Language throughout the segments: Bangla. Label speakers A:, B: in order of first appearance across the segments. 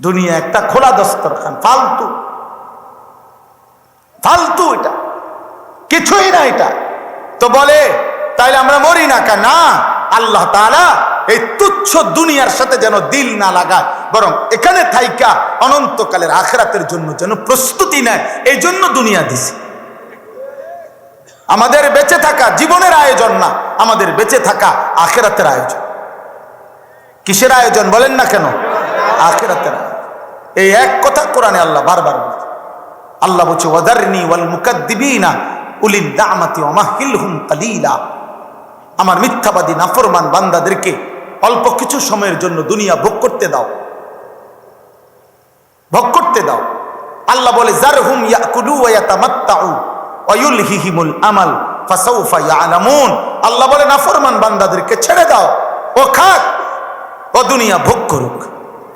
A: দুনিয়া একটা খোলা দস্তরখান, ফালতু ফালতু, এটা কিছুই না। এটা তো বলে তাইলে আমরা মরি না কেন? না, আল্লাহ তাআলা এই তুচ্ছ দুনিয়ার সাথে যেন দিল না লাগায়, বরং এখানে থাইকা অনন্তকালের আখিরাতের জন্য যেন প্রস্তুতি নেয়, এই জন্য দুনিয়া দিছে। আমাদের বেঁচে থাকা জীবনের আয়োজন না, আমাদের বেঁচে থাকা আখিরাতের আয়োজন। কিসের আয়োজন বলেন না কেন? আখিরাতের আয়োজন। এই এক কথা কোরআনে আল্লাহ বারবার বলছে। আল্লাহ বলছে ওয়াদারনি ওয়াল মুকাদ্দিবিনা উলিন দামাতি ওয়া মাহিলহুম কালিলা। আমার মিথ্যাবাদী নাফরমান বান্দাদেরকে অল্প কিছু সময়ের জন্য দুনিয়া ভোগ করতে দাও, ভোগ করতে দাও। আল্লাহ বলে যারহুম ইয়াকুলু ওয়া ইয়াতামাত্তাউ ওয়া ইউলহিহিমুল আমাল ফাসাউফা ইয়ালামুন। আল্লাহ বলে নাফরমান বান্দাদেরকে ছেড়ে দাও, ও খাক, ও দুনিয়া ভোগ করুক,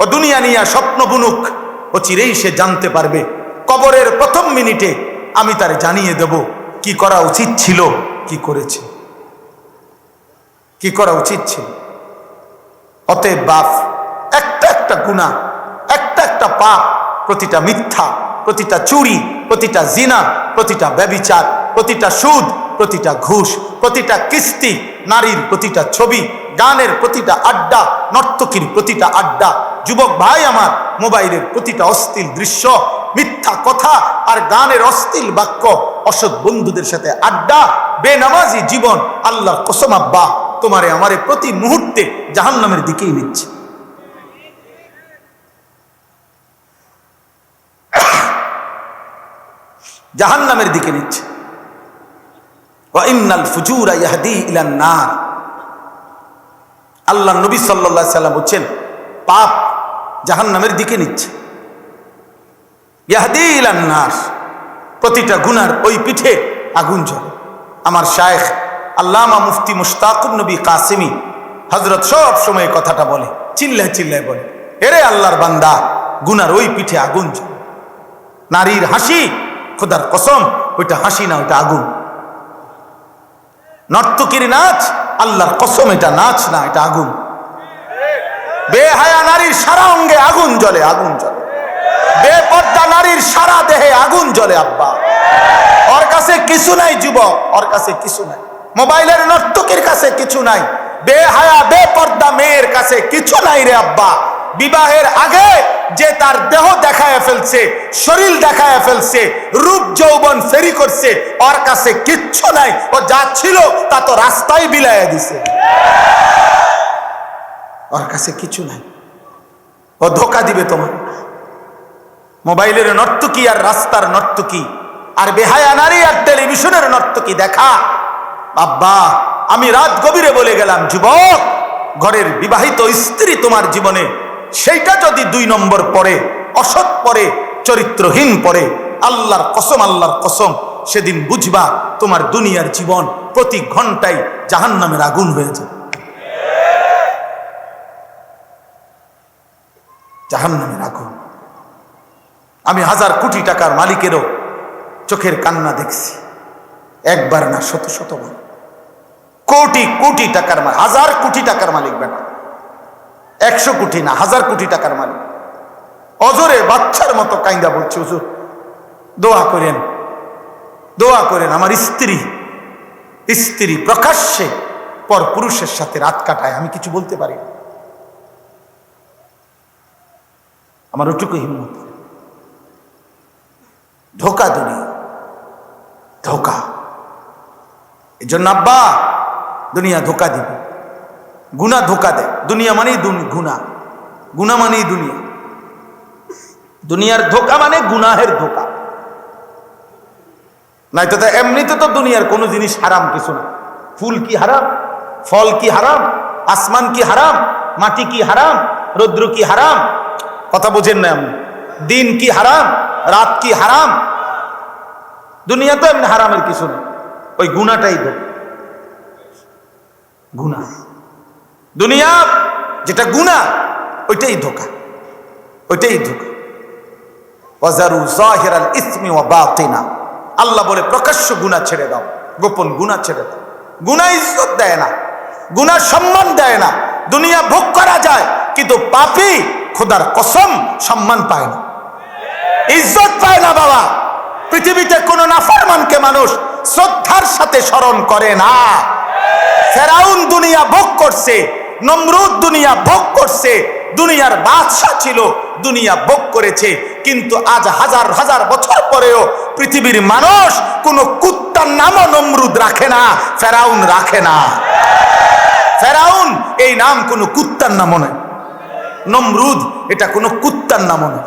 A: ও দুনিয়া নিয়ে স্বপ্ন বুনুক, ও চিরেই সে জানতে পারবে। কবরের প্রথম মিনিটে আমি তার জানিয়ে দেব কি করা উচিত ছিল, কি করেছে, কি করা উচিত ছিল। অতএব বাপ, একটা একটা গুনাহ, একটা একটা পাপ, প্রতিটা মিথ্যা, প্রতিটা চুরি, প্রতিটা জিনা, প্রতিটা ব্যভিচার, প্রতিটা সুদ, প্রতিটা ঘুষ, প্রতিটা কিস্তি, নারীর প্রতিটা ছবি, গানের প্রতিটা আড্ডা, নর্তকীর প্রতিটা আড্ডা, যুবক ভাই আমার, মোবাইলের প্রতিটা অশ্লীল দৃশ্য, মিথ্যা কথা আর গানের অশ্লীল বাক্য, অসৎ বন্ধুদের সাথে আড্ডা, বেনামাজি জীবন, আল্লাহর কসম আব্বা, তোমারে আমারে প্রতি মুহূর্তে জাহান্নামের দিকেই নিচ্ছে। জাহান্নামের দিকে নিচ্ছে। ওয়া ইন্নাল ফুজুরা ইয়াহদি ইলান নার। আল্লাহ নবী সাল্লাল্লাহু আলাইহি সাল্লাম বলেন পাপ জাহান্নামের দিকে নিচ্ছে। ইয়াহদি ইলান নার, প্রতিটা গুনার ওই পিঠে আগুন জ্বলে। আমার শায়েখ আল্লামা মুফতি মুশতাকুন নবী কাসেমি হযরত সব সময় কথাটা বলে, চিল্লায় চিল্লায় বলে, এরে আল্লাহর বান্দা, গুনার ওই পিঠে আগুন জ্বলে। নারীর হাসি, খোদার কসম, ওইটা হাসি না, ওইটা আগুন। নর্তকীর নাচ, আল্লাহর কসম, এটা নাচ না, এটা আগুন। বেহায়া নারীর সারা অঙ্গে আগুন জ্বলে, আগুন জ্বলে। বেপর্দা নারীর সারা দেহে আগুন জ্বলে আব্বা। ওর কাছে কিছু নাই যুবক, ওর কাছে কিছু নাই। মোবাইলের নর্তকীর কাছে কিছু নাই। বেহায়া বেপর্দা মেয়ের কাছে কিছু নাই রে আব্বা। বিবাহের আগে যে তার দেহ দেখায় ফেলছে, শরীর দেখায় ফেলছে, রূপ যৌবন ফেরি করছে, ওর কাছে কিচ্ছু নাই। ও যা ছিল তা তো রাস্তায় বিলাইয়া দিছে, ওর কাছে কিছু নাই। ও ধোকা দিবে তোমার। মোবাইলের নর্তকী আর রাস্তার নর্তকী আর বেহায়া নারী আর টেলিভিশনের নর্তকী দেখা, আব্বা আমি রাত গভীরে বলে গেলাম, যুবক, ঘরের বিবাহিত স্ত্রী তোমার জীবনে সেইটা যদি 2 নম্বর পরে, অসৎ পরে, চরিত্রহীন পরে, আল্লাহর কসম, আল্লাহর কসম, সেদিন বুঝবা তোমার দুনিয়ার জীবন প্রতি ঘন্টায় জাহান্নামের আগুন হয়ে যাবে, জাহান্নামের আগুন। আমি 1000 কোটি টাকার মালিকেরও চোখের কান্না দেখছি, একবার না, শত শতবার। কোটি কোটি টাকার মালিক, 1000 কোটি টাকার মালিক, বেটা 100 কোটি না, 1000 কোটি টাকার মালিক, অজরে বাচ্চার মতো কাইন্দা বলছে, হুজুর দোয়া করেন, দোয়া করেন। আমার স্ত্রী প্রকাশ্যে পর পুরুষের সাথে রাত কাটায়, আমি কিছু বলতে পারি না, আমার ওটুকু হিম্মত। ধোকা দুনিয়া, ধোকা। এই জন্য আব্বা, দুনিয়া ধোকা দিবে, গুনাহ ধোকা দেয়। দুনিয়া মানেই গুনাহ, গুনাহ মানেই দুনিয়া। দুনিয়ার ধোকা মানে গুনাহের ধোকা। নাই তো এমনিতে তো দুনিয়ার কোনো জিনিস হারাম কিছু না। ফুল কি হারাম? ফল কি হারাম? আসমান কি হারাম? মাটি কি হারাম? রৌদ্র কি হারাম? কথা বোঝেন না এমন। দিন কি হারাম? রাত কি হারাম? দুনিয়া তো এমনি হারামের কিছু না, ওই গুনাহটাই ধোকা। গুনাহ, দুনিয়া যেটা গুনাহ ওইটাই ধোকা, ওইটাই ধোকা। ওয়াজারু যাহিরাল ইসমি ওয়া বাতিনা। আল্লাহ বলে প্রকাশ্য গুনাহ ছেড়ে দাও, গোপন গুনাহ ছেড়ে দাও। গুনাহ ইজ্জত দেয় না, গুনাহ সম্মান দেয় না। দুনিয়া ভোগ করা যায়, কিন্তু পাপী খোদার কসম সম্মান পায় না, ইজ্জত পায় না বাবা। পৃথিবীতে কোন নাফরমানকে মানুষ শ্রদ্ধার সাথে স্মরণ করে না। ফেরাউন দুনিয়া ভোগ করছে, নমরুদ দুনিয়া ভোগ করছে, দুনিয়ার বাদশা ছিল, দুনিয়া ভোগ করেছে, কিন্তু আজ হাজার হাজার বছর পরেও পৃথিবীর মানুষ কোন কুত্তার নামও নমরুদ রাখে না, ফেরাউন রাখে না। ফেরাউন এই নাম কোন কুত্তার নামও নয়, নমরুদ এটা কোন কুত্তার নামও নয়,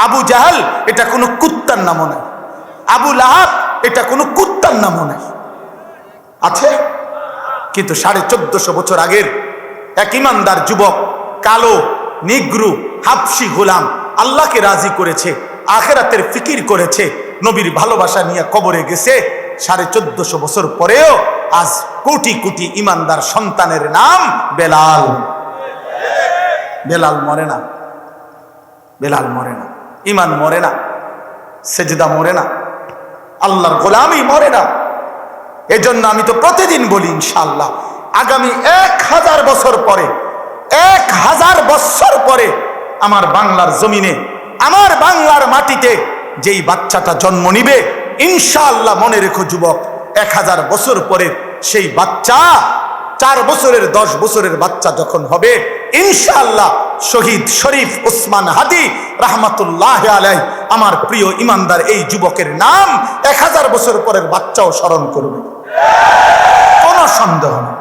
A: আবু জাহাল এটা কোন কুত্তার নামও নয়, আবু লাহাব এটা কোন কুত্তার নামও নয়। আছে কিন্তু 1450 বছর আগের এক ইমানদার যুবক, কালো নিগ্রু হাবশি গোলাম, আল্লাহকে রাজি করেছে, আখিরাতের ফিকির করেছে, নবীর ভালোবাসা নিয়ে কবরে গেছে। 1450 বছর পরেও আজ কোটি কোটি ইমানদার সন্তানের নাম বেলাল। বেলাল মরে না, বেলাল মরে না, ইমান মরে না, সেজদা মরে না, আল্লাহর গোলামি মরে না। এজন্য আমি তো প্রতিদিন বলি ইনশাআল্লাহ আগামী 1000 বছর পরে, 1000 বছর পরে আমার বাংলার জমিনে, আমার বাংলার মাটিতে যেই বাচ্চাটা জন্ম নিবে, ইনশাআল্লাহ মনে রেখো যুবক, 1000 বছর পরে সেই বাচ্চা 4 বছরের 10 বছরের বাচ্চা যখন হবে, ইনশাআল্লাহ শহীদ শরীফ ওসমান হাদি রাহমাতুল্লাহ আলাইহি আমার প্রিয় ইমানদার এই যুবকের নাম 1000 বছর পরের বাচ্চাও স্মরণ করবে, কোনো সন্দেহ নেই।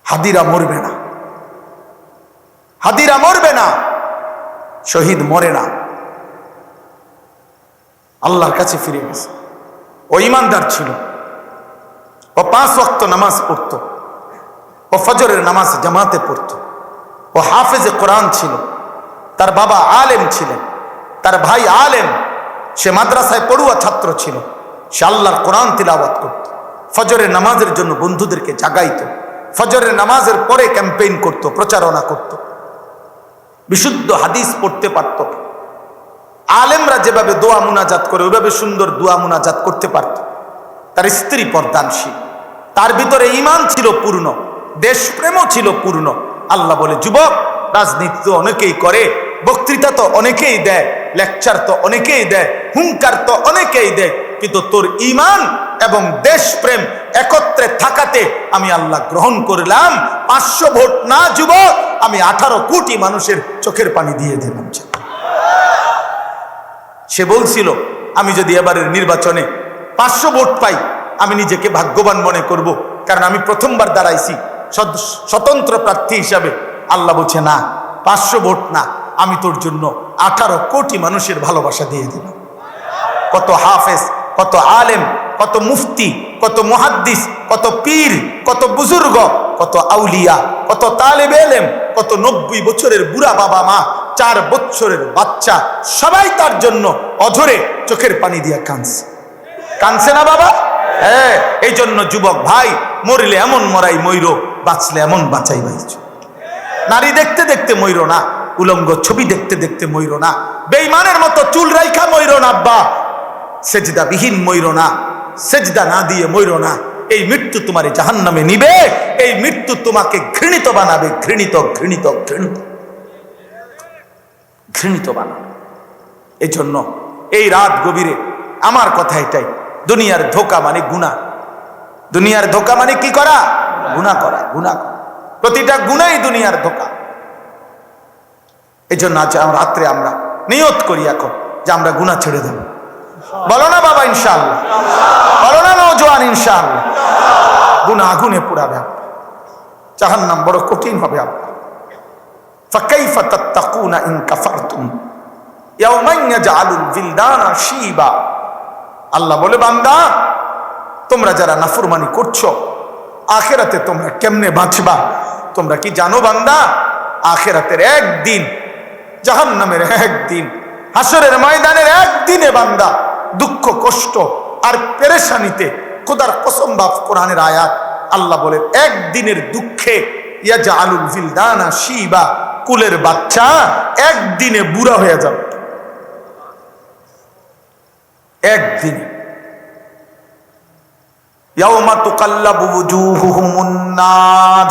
A: হাদিরা মরবে না, হাদিরা মরবে না, শহীদ মরে না, আল্লাহর কাছে ফিরে গেছে। ও ইমানদার ছিল, ও 5 ওয়াক্ত নামাজ পড়তো, ও ফজরের নামাজ জামাতে পড়তো, ও হাফেজে কোরআন ছিল, তার বাবা আলেম ছিলেন, তার ভাই আলেম, সে মাদ্রাসায় পড়ুয়া ছাত্র ছিল, সে আল্লাহর কোরআন তিলাওয়াত করত, ফজরের নামাজের জন্য বন্ধুদেরকে জাগাইতো, ফজরের নামাজের পরে ক্যাম্পেইন করত, প্রচারণা করত, বিশুদ্ধ হাদিস পড়তে পারত। আলেমরা যেভাবে দোয়া মুনাজাত করে ওইভাবে সুন্দর দোয়া মুনাজাত করতে পারত। তার স্ত্রী পর্দানশীল, তার ভিতরে ঈমান ছিল পূর্ণ, দেশপ্রেমও ছিল পূর্ণ। আল্লাহ বলে, যুবক, রাজনীতি তো অনেকেই করে, বক্তৃতা তো অনেকেই দেয়, লেকচার তো অনেকেই দেয়, হুঙ্কার তো অনেকেই দেয়, কিন্তু তোর ঈমান এবং দেশপ্রেম একত্রে থাকাতে আমি আল্লাহ গ্রহণ করলাম। 500 ভোট না যুবক, আমি 18 কোটি মানুষের চোখের পানি দিয়ে দিলাম। সে বলছিল, আমি যদি এবারের নির্বাচনে 500 ভোট পাই আমি নিজেকে ভাগ্যবান মনে করব, কারণ আমি প্রথমবার দাঁড়াইছি স্বতন্ত্র প্রার্থী হিসাবে। আল্লাহ বলছে, না, 500 ভোট না, আমি তোর জন্য 18 কোটি মানুষের ভালোবাসা দিয়ে দিলাম। কত হাফেজ, কত আলেম, কত মুফতি, কত মুহাদ্দিস, কত পীর, কত বুজুর্গ, কত আউলিয়া, কত তালেবে ইলম, কত 90 বছরের বুড়া বাবা মা, 4 বছরের বাচ্চা, সবাই তার জন্য অঝরে চোখের পানি দিয়ে কাঁদছে। কাঁদছে না বাবা? হ্যাঁ। এই জন্য যুবক ভাই, মরিলে এমন মরাই মইরো, বাঁচলে এমন বাঁচাই বাইছ। নারী দেখতে দেখতে মইরো না, উলঙ্গ ছবি দেখতে দেখতে মইরো না, বেঈমানের মতো চুল রাইখা মইরো না আব্বা, সেজদা বিহীন মইরো না, সেজদা না দিয়ে মইরো না। এই মৃত্যু তোমারে জাহান্নামে নিবে, এই মৃত্যু তোমাকে ঘৃণিত বানাবে, ঘৃণিত ঘৃণিত ঘৃণিত ঘৃণিত বানাবে। এই জন্য এই রাত গভীরে আমার কথা এটাই, দুনিয়ার ধোঁকা মানে গুনাহ, দুনিয়ার ধোঁকা মানে কি করা? গুনাহ করা, গুনাহ করা, প্রতিটা গুনাহই দুনিয়ার ধোঁকা। এই জন্য আজ রাত্রে আমরা নিয়ত করি এখন যে আমরা গুনাহ ছেড়ে দেব। বলো না বাবা ইনশাআল্লাহ, বলো না নওজোয়ান ইনশাআল্লাহ। গুনাহ আগুনে পোড়াবে আপনার, জাহান্নাম বড় কঠিন হবে আপনার। ফাকাইফা তাত্তাকুনা ইন কাফারতুম ইয়াওমান ইয়াজআলুল বিলদানা শিবা। আল্লাহ বলে, বান্দা, তোমরা যারা নাফরমানি করছো, আখিরাতে তোমরা কেমনে বাঁচবা? তোমরা কি জানো বান্দা, আখিরাতের একদিন, জাহান্নামের একদিন, হাসরের ময়দানের একদিনে বান্দা দুঃখ কষ্ট আর পেরেশানিতে, খোদার কসম বাপ, কোরআনের আয়াত, আল্লাহ বলে, একদিনের দুঃখে ইয়াজআলুল বিলদানা শিবা, কুলের বাচ্চা একদিনে বুড়া হয়ে যাবে, একদিনে। ইয়াউমা তুকাল্লাবু ওয়ুজুহুহুমুন নার,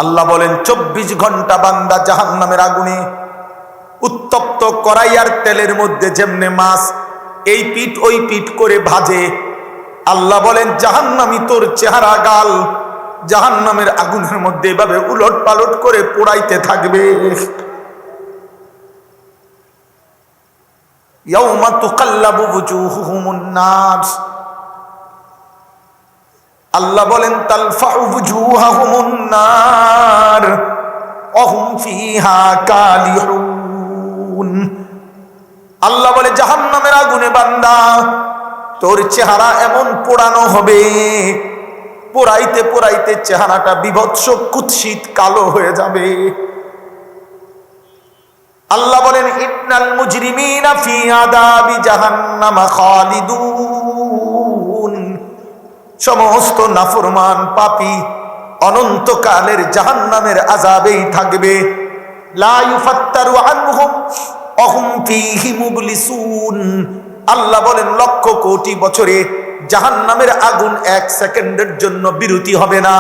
A: আল্লাহ বলেন 24 ঘন্টা বান্দা জাহান্নামের আগুনে উত্তপ্ত কড়াইয়ার তেলের মধ্যে যেমনে মাছ এই পিঠ ওই পিঠ করে ভাজে, আল্লাহ বলেন জাহান্নামী তোর চেহারা গাল জাহান্নামের আগুনের মধ্যে এভাবে উলট পালট করে পোড়াইতে থাকবে। ইয়াউমা তুকাল্লাবু বুজুহুহুমুন নার, আল্লাহ বলেন তালফাউ বুজুহাহুমুন নার ওয়া হুম ফিহা কালিহুন। আল্লাহ বলে জাহান্নামের আগুনে বান্দা তোর চেহারা এমন পোড়ানো হবে, পোড়াইতে পোড়াইতে চেহারাটা বিভৎস কুৎসিত কালো হয়ে যাবে। আল্লাহ বলেন ইন্নাল মুজরিমিনা ফি আযাবি জাহান্নামা খালিদুন, সমস্ত নাফরমান পাপী অনন্তকালের জাহান্নামের আযাবেই থাকবে। লা ইউফাত্তারু আনহুম ওয়া হুম ফীহি মুবলিসুন। আল্লাহ বলেন লক্ষ কোটি বছরে জাহান্নামের আগুন 1 সেকেন্ডের জন্য বিরতি হবে না।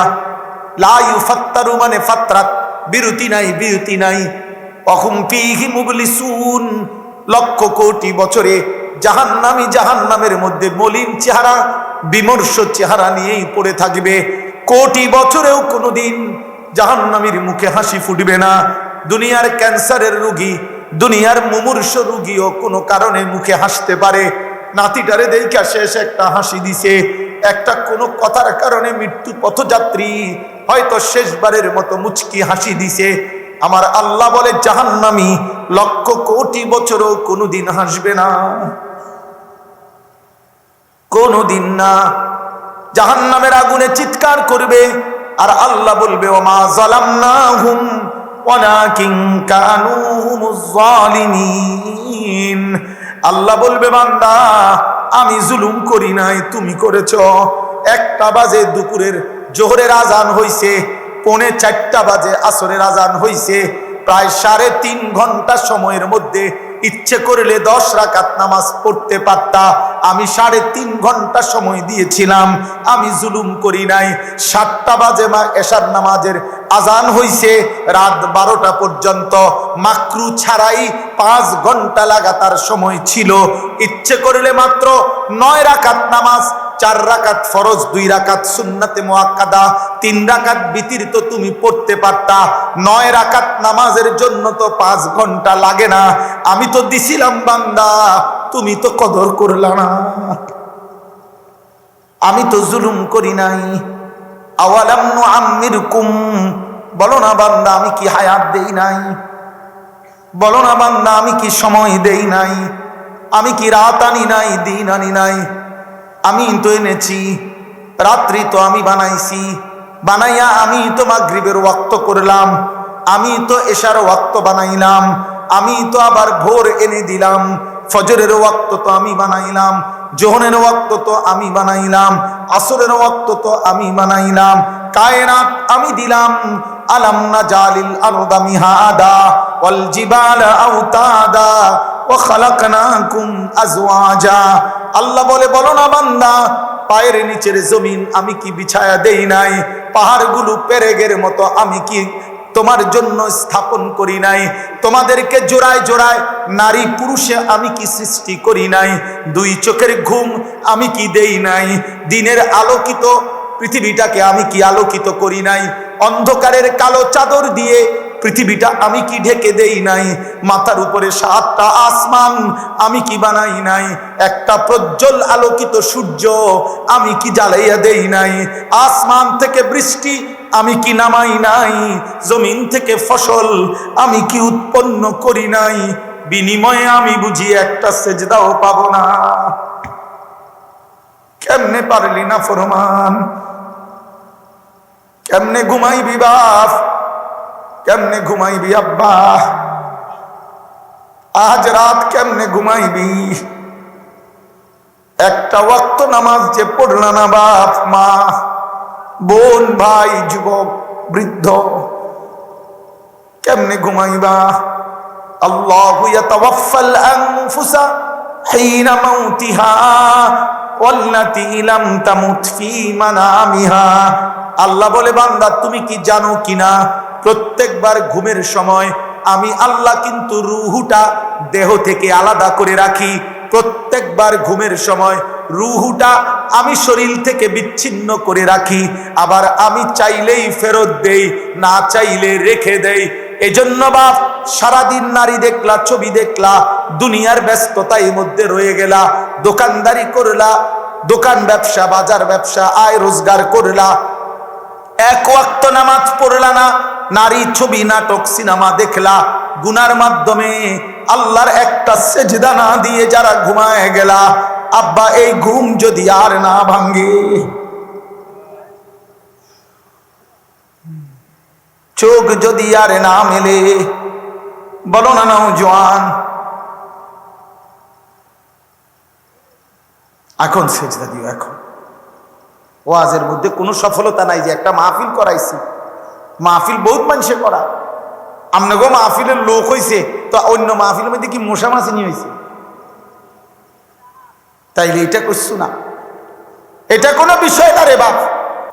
A: লা ইউফাত্তারু মানে ফাতরাত, বিরতি নাই, বিরতি নাই। ওয়া হুম ফীহি মুবলিসুন, লক্ষ কোটি বছরে জাহান্নামী জাহান্নামের মধ্যে মলিন চেহারা বিমর্ষ চেহারা নিয়েই পড়ে থাকবে। কোটি বছরেও কোনোদিন জাহান্নামীর মুখে হাসি ফুটবে না। দুনিয়ার ক্যান্সারের রোগী, দুনিয়ার মুমূর্ষ রোগীও কোনো কারণে মুখে হাসতে পারে। নাতিটারে দেখা শেষ একটা হাসি দিছে, একটা কোনো কথার কারণে মৃত্যু পথযাত্রী হয়তো শেষবারের মতো মুচকি হাসি দিছে। আমার আল্লাহ বলে জাহান্নামী লক্ষ কোটি বছরও কোনোদিন হাসবে না, কোনোদিন না। জাহান্নামের আগুনে চিৎকার করবে আর আল্লাহ বলবে ওমা যালামনাহুম ওয়ালাকিন কানু হুমুজ জালিমিন। আল্লাহ বলবে বান্দা আমি জুলুম করি নাই, তুমি করেছো। 1টা বাজে দুপুরের জোহরের আজান হইছে, 3:45 বাজে আসরের আজান হইছে, প্রায় 3.5 ঘন্টা সময়ের মধ্যে ইচ্ছে করলে 10 রাকাত নামাজ পড়তে পারতা। আমি 3.5 ঘন্টা সময় দিয়েছিলাম, আমি জুলুম করি নাই। 7টা বাজে এশার নামাজের আজান হইছে, রাত 12টা পর্যন্ত মাকরু ছাড়াই 5 ঘন্টা লাগাতার সময় ছিল। ইচ্ছে করলে মাত্র 9 রাকাত নামাজ, 4 রাকাত ফরজ, 2 রাকাত সুন্নাতে মুআক্কাদা, 3 রাকাত বিতির তো তুমি পড়তে পারতা। 9 রাকাত নামাজের জন্য তো 5 ঘন্টা লাগে না। আমি তো দিছিলাম বান্দা, তুমি তো কদর করলা না। আমি তো জুলুম করি নাই। আওয়ালাম নুআম্মিরকুম, বলো না বান্দা আমি কি হায়াত দেই নাই? বলো না বান্দা আমি কি সময় দেই নাই? আমি কি রাত আনি নাই, দিন আনি নাই? আমি তো এনেছি, রাত্রি তো আমি বানাইছি, বানাইয়া আমি তো মাগরিবের ওয়াক্ত করলাম, আমি তো এশার ওয়াক্ত বানাইলাম, আমি তো আবার ভোর এনে দিলাম, ফজরের ওয়াক্ত তো আমি বানাইলাম, জোহরের ওয়াক্ত তো আমি বানাইলাম, আসরের ওয়াক্ত তো আমি বানাইলাম, কায়নাত আমি দিলাম। আলাম নাজালিল আরদা মিহাদা ওয়াল জিবালা আওতাদা ওয়া খালাকনাকুম আজওয়াজা। আল্লাহ বলে বলো না বান্দা পায়ের নিচের জমিন আমি কি বিছায়া দেই নাই? পাহাড়গুলো পেরেগের মতো আমি কি তোমার জন্য স্থাপন করি নাই? তোমাদেরকে জোড়ায় জোড়ায় নারী পুরুষে আমি কি সৃষ্টি করি নাই? 2 চোখের ঘুম আমি কি দেই নাই? দিনের আলোকিত পৃথিবীটাকে আমি কি আলোকিত করি নাই? অন্ধকারের কালো চাদর দিয়ে পৃথিবীটা আমি কি ঢেকে দেই নাই? মাথার উপরে 7টা আসমান আমি কি বানাই নাই? একটা প্রজ্জ্বল আলোকিত সূর্য আমি কি জ্বালাইয়া দেই নাই? আসমান থেকে বৃষ্টি আমি কি নামাই নাই? জমিন থেকে ফসল আমি কি উৎপন্ন করি নাই? বিনিময়ে আমি বুঝি একটা সেজদাও পাবো না। কেমনে পারলি না ফরমান? কেমনে ঘুমাইবি বাপ? কেমনে ঘুমাইবি আব্বা? আজ রাত কেমনে ঘুমাইবি? একটা ওয়াক্ত নামাজ যে পড়লা না বাপ, মা, বোন, ভাই, যুবক, বৃদ্ধ, কেমনে ঘুমাইবা? আল্লাহু ইয়াতাওয়াফাল আনফুসা হিনা মাউতিহা ওয়াল্লাতী লাম তামুত ফী মানামিহা আল্লাহ বলে, বান্দা তুমি কি জানো কিনা, প্রত্যেকবার ঘুমের সময় আমি আল্লাহ কিন্তু রুহুটা দেহ থেকে আলাদা করে রাখি। প্রত্যেকবার ঘুমের সময় রুহুটা আমি শরীর থেকে বিচ্ছিন্ন করে রাখি, আবার আমি চাইলেই ফেরত দেই, না চাইলে রেখে দেই। এজন্য বাপ, সারাদিন নারী দেখলা, ছবি দেখলা, দুনিয়ার ব্যস্ততার মধ্যে রয়ে গেলা, দোকানদারি করলা, দোকান ব্যবসা, বাজার ব্যবসা, আয় রোজগার করলা, এক ওয়াক্ত নামাজ পড়লা না, নারী, ছবি, নাটক, সিনেমা দেখলা, গুনার মাধ্যমে আল্লাহর একটা সেজদা না দিয়ে যারা ঘুমায় গেলা, আব্বা এই ঘুম যদি আর না ভাঙ্গে, চোখ যদি আর না মেলে, বলো না নওজোয়ান, এখন সেজদা দিও। এখন ওয়াজের মধ্যে কোনো সফলতা নাই যে একটা মাহফিল করাইছি, মাহফিল বহুত মানুষে করা, আমনাগো মাহফিলের লোক হইছে, তো অন্য মাহফিলের মধ্যে কি মশা মাছিনি হয়েছে? তাইলে এটা করছো না, এটা কোনো বিষয় না রে বাপ।